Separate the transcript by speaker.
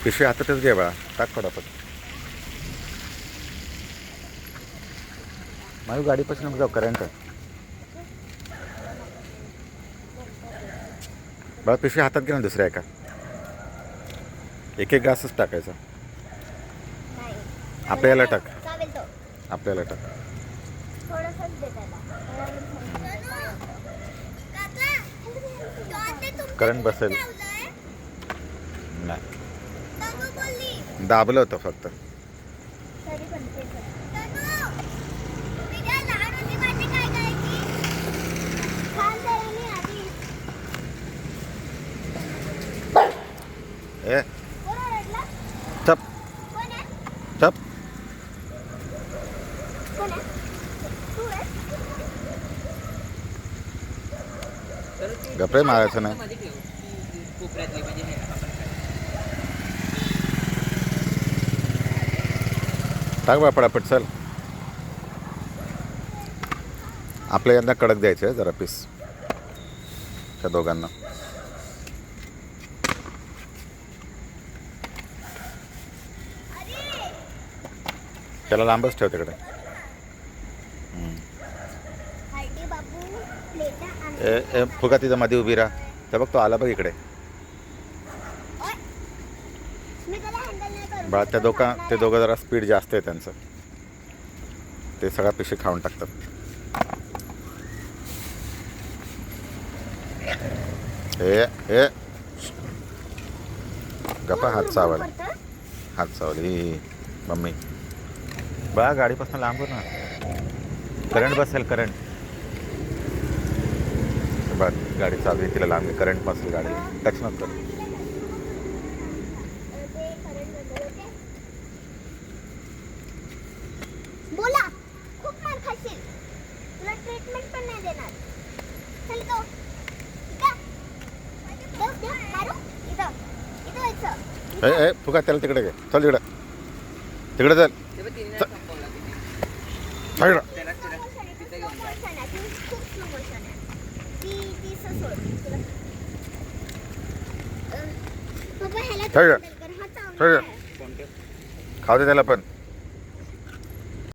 Speaker 1: पिशवी हातातच घे बाळा, टाक फटाफट. माझी गाडीपासून जाऊ, करंट आहे बाळा. पिशवी हातात घे ना दुसऱ्या एका. एक एक घासच टाकायचा. आपल्याला टाक, आपल्याला टाक. करंट बसेल. नाही, दाबलं होतं फक्त. ए चप चप. गप्रे मारायचं नाही. टाक बा पटापट. चल, आपल्या यांना कडक द्यायचं आहे जरा पीस त्या दोघांना. त्याला लांबच ठेव तिकडे. ए फुगा तिथं मध्ये उभी राहा. तर बघ तो आला बघ इकडे. बा ते दोघं जरा स्पीड जास्त आहे त्यांचं. ते सगळा पिशवी खाऊन टाकतात. हे हे गप्पा. हात चावल, हात चावल. ही मम्मी बा गाडीपासून लांब कर ना. करंट बसेल, करंट. बघ गाडी चालू आहे, तिला लांब. करंट बसेल गाडीला. टच नको कर.
Speaker 2: बोला, खूप मार खाशील. तुला ट्रीटमेंट पण नाही देणार. चल गो.
Speaker 1: ए फुगा त्याला तिकडे घे. चल तिकडे, तिकडे चल. खाऊ दे त्याला पण.